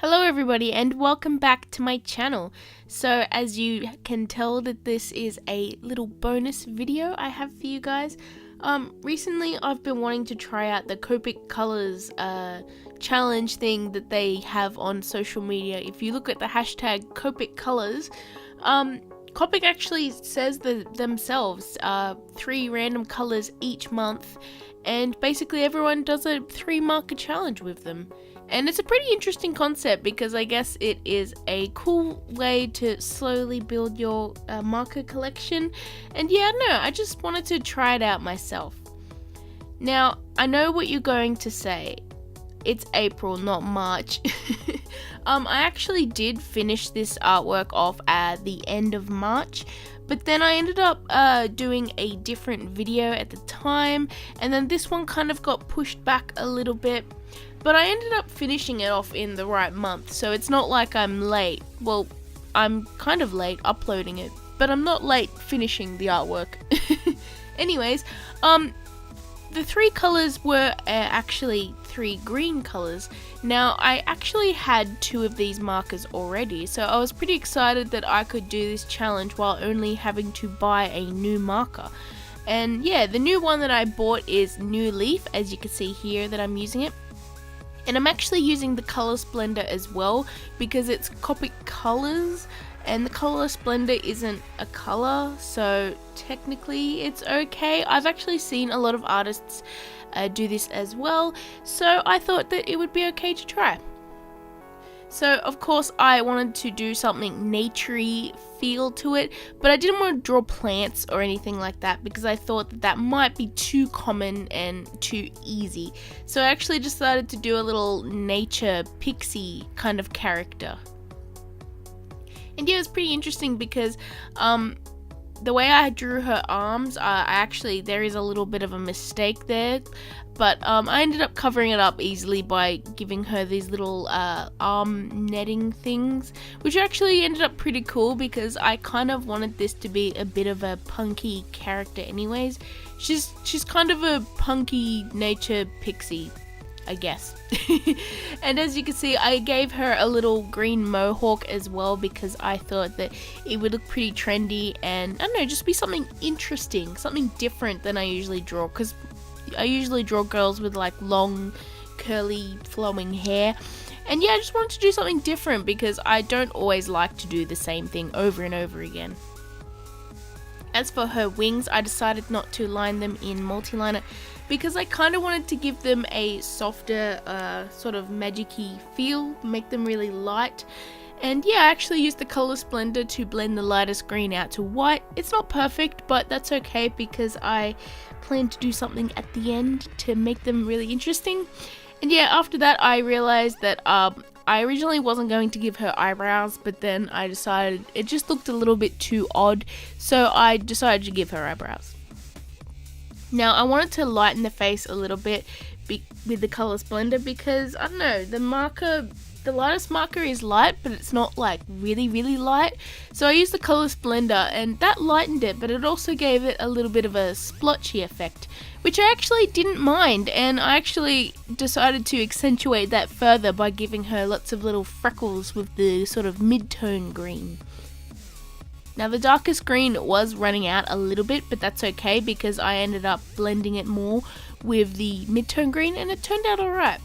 Hello everybody and welcome back to my channel. So as you can tell that this is a little bonus video I have for you guys. Recently I've been wanting to try out the Copic Colors challenge thing that they have on social media. If you look at the hashtag Copic Colors, Copic actually says themselves 3 random colors each month, and basically everyone does a 3 marker challenge with them. And it's a pretty interesting concept because I guess it is a cool way to slowly build your marker collection. And yeah, no, I just wanted to try it out myself. Now, I know what you're going to say. It's April, not March. I actually did finish this artwork off at the end of March, but then I ended up doing a different video at the time, and then this one kind of got pushed back a little bit. But I ended up finishing it off in the right month, so it's not like I'm late. Well, I'm kind of late uploading it, but I'm not late finishing the artwork. Anyways, the 3 colors were actually 3 green colors. Now, I actually had 2 of these markers already, so I was pretty excited that I could do this challenge while only having to buy a new marker. And yeah, the new one that I bought is New Leaf, as you can see here that I'm using it. And I'm actually using the color splendor as well because it's Copic Colors and the color splendor isn't a color, so technically it's okay. I've actually seen a lot of artists do this as well, so I thought that it would be okay to try. So of course I wanted to do something naturey feel to it, but I didn't want to draw plants or anything like that because I thought that that might be too common and too easy. So I actually decided to do a little nature pixie kind of character. And yeah, it was pretty interesting because the way I drew her arms, there is a little bit of a mistake there, but I ended up covering it up easily by giving her these little arm netting things, which actually ended up pretty cool because I kind of wanted this to be a bit of a punky character anyways. She's kind of a punky nature pixie, I guess. And as you can see, I gave her a little green mohawk as well because I thought that it would look pretty trendy and, I don't know, just be something interesting, something different than I usually draw, because I usually draw girls with like long, curly, flowing hair. And yeah, I just wanted to do something different because I don't always like to do the same thing over and over again. As for her wings, I decided not to line them in multiliner because I kind of wanted to give them a softer sort of magic-y feel, make them really light. And yeah, I actually used the color splendor to blend the lightest green out to white. It's not perfect, but that's okay because I plan to do something at the end to make them really interesting. And yeah, after that I realized that I originally wasn't going to give her eyebrows, but then I decided it just looked a little bit too odd, so I decided to give her eyebrows. Now, I wanted to lighten the face a little bit with the color splendor because, I don't know, the lightest marker is light, but it's not like really, really light. So I used the color splendor and that lightened it, but it also gave it a little bit of a splotchy effect, which I actually didn't mind, and I actually decided to accentuate that further by giving her lots of little freckles with the sort of mid-tone green. Now, the darkest green was running out a little bit, but that's okay because I ended up blending it more with the mid-tone green and it turned out alright.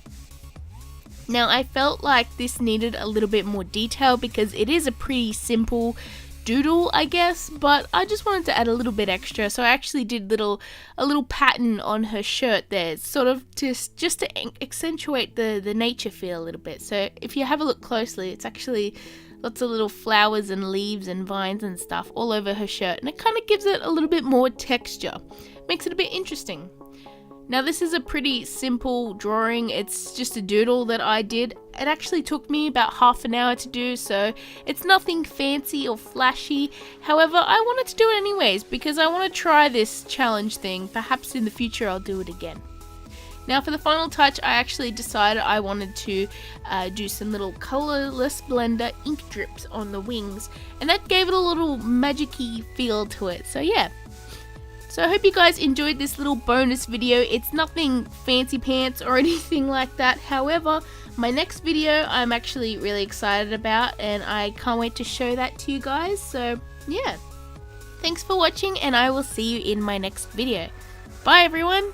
Now, I felt like this needed a little bit more detail because it is a pretty simple doodle, I guess, but I just wanted to add a little bit extra, so I actually did a little pattern on her shirt there, sort of just to accentuate the nature feel a little bit. So if you have a look closely, it's actually lots of little flowers and leaves and vines and stuff all over her shirt, and it kind of gives it a little bit more texture, makes it a bit interesting. Now, this is a pretty simple drawing. It's just a doodle that I did. It actually took me about half an hour to do, so it's nothing fancy or flashy. However, I wanted to do it anyways because I want to try this challenge thing. Perhaps in the future I'll do it again. Now, for the final touch, I actually decided I wanted to do some little colorless blender ink drips on the wings, and that gave it a little magic-y feel to it. So yeah. So I hope you guys enjoyed this little bonus video. It's nothing fancy pants or anything like that. However, my next video I'm actually really excited about, and I can't wait to show that to you guys. So yeah, thanks for watching, and I will see you in my next video. Bye everyone!